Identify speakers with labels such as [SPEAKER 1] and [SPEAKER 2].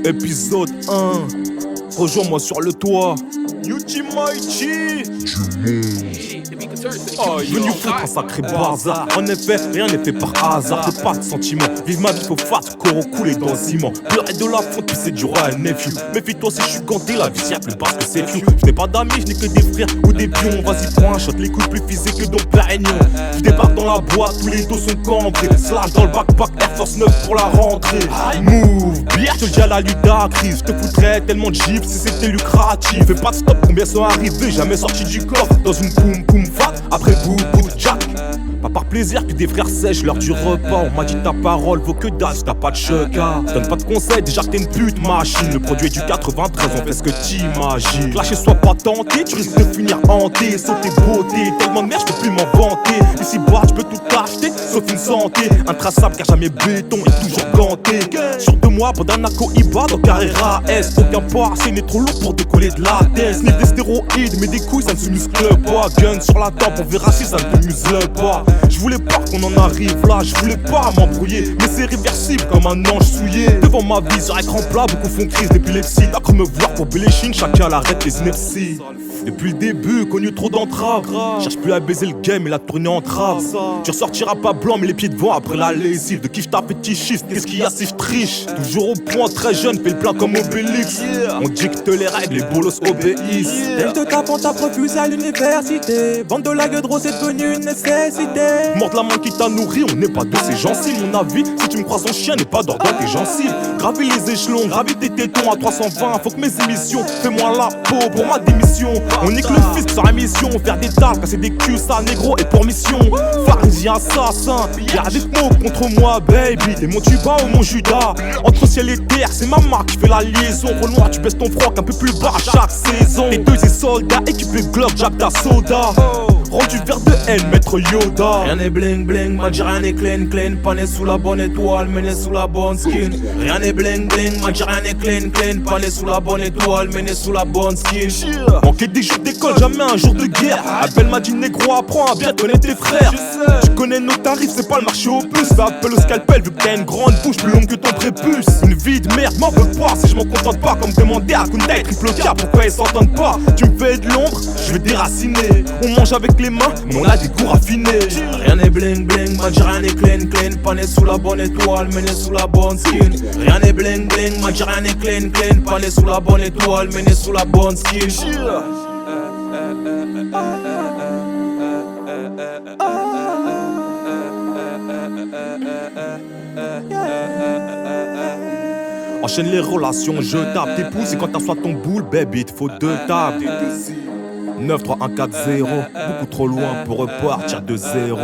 [SPEAKER 1] Épisode 1. Rejoins-moi sur le toit. Yuji Maichi. Venu foutre un sacré bazar. En effet, rien n'est fait par hasard. Faut pas de sentiments. Vive ma vie, faut fat, corps coulé dans le ciment. Pleurer de la fonte, puis c'est du roi et nephew. Méfie-toi si je suis ganté, la vie c'est plus parce que c'est few. Je n'ai pas d'amis, je n'ai que des frères ou des pions. Vas-y, prends un shot, les coups plus physiques que dans Pérignon. Je débarque dans la boîte, tous les dos sont cambrés. Slash dans le backpack, Air Force 9 pour la rentrée. Move, bière, je te dis à la ludacrise. Je te foutrais tellement de gifs si c'était lucratif. Fais pas de stop, combien sont arrivés, jamais sorti du coffre. Dans une boum boum fat, après boum boum jack. Pas par plaisir que des frères sèchent l'heure du repas. On m'a dit ta parole vaut que dalle si t'as pas de cheka. Je donne pas de conseils, déjà que t'es une pute machine. Le produit est du 93, on fait ce que t'imagines. Lâcher soit pas tenté, tu risques de finir hanté. Sauter beauté, tellement de merde je peux plus m'en vanter. Ici bas je peux tout acheter, sauf une santé. Intraçable car jamais béton et toujours ganté. Sur 2 mois, Bandana Cohiba dans Carrera S. Aucun passé n'est trop lourd pour décoller de la tête. Ni des stéroïdes mais des couilles ça ne se muscle pas. Gun sur la tempe, on verra si ça ne te muscle pas. Je voulais pas qu'on en arrive là, je voulais pas m'embrouiller. Mais c'est réversible comme un ange souillé. Devant ma vie sur écran plat, beaucoup font crise d'épilepsie. T'as cru me voir pour Béléchine, chacun l'arrête les synapses. Depuis le début, connu trop d'entraves. Cherche plus à baiser le game et la tourner en trave. Tu ressortiras pas blanc mais les pieds devant après la lessive. De qui je tape petit shift, qu'est-ce qu'il y a si je triche? Toujours au point, très jeune, fais le plein comme Obélix. On dicte les règles, les bolos obéissent.
[SPEAKER 2] Elle te tape, on t'a refusé à l'université. Vendre de la gueudreau c'est devenu une nécessité.
[SPEAKER 1] Morde la main qui t'a nourri, on n'est pas de ces gencives. Mon avis, si tu me croises en chien, n'est pas d'ordre tes gencives. Gravis les échelons, gravis tes tétons à 320. Faut que mes émissions, fais-moi la peau pour ma démission. On nique le fisc sans émission, faire des dalles, casser des culs, ça négro et pour mission. Pharisien assassin, y'a des mots contre moi, baby. T'es mon tuba ou mon Judas. Entre ciel et terre, c'est ma marque qui fait la liaison. Renoir, tu baisses ton froc un peu plus bas chaque saison. Les deux et soldats, équipés Glock, Jack da Soda. Rendu vers de haine, maître Yoda.
[SPEAKER 2] Rien n'est bling bling, m'a dit rien n'est clean clean. Pas né sous la bonne étoile, mais né sous la bonne skin. Rien n'est bling bling, m'a dit rien n'est clean clean. Pas né sous la bonne étoile, mais né sous la bonne skin.
[SPEAKER 1] Manquer des jours d'école, jamais un jour de guerre. Appelle m'a dit négro, apprends à bien connaître tes frères. Tu connais nos tarifs, c'est pas le marché au plus. Ça appelle au scalpel vu que t'as une grande bouche plus longue que ton prépuce. Une vie de merde, m'en veux pas si je m'en contente pas. Comme demander à Kunta et triple K, pourquoi ils s'entendent pas? Tu me fais de l'ombre, je vais déraciner. On mange avec les mains, mais on a des goûts raffinés.
[SPEAKER 2] Rien n'est bling bling, m'a dit rien n'est clean clean. Pas né sous la bonne étoile, mais né sous la bonne skin. Rien n'est bling bling, m'a dit rien n'est clean clean. Pas né sous la bonne étoile, mais né sous la bonne skin.
[SPEAKER 1] Enchaîne les relations, je tape tes pouces et quand t'assois ton boule, baby, il te faut 2 tables. 9, 3, 1, 4, 0. Beaucoup trop loin pour repartir de 0.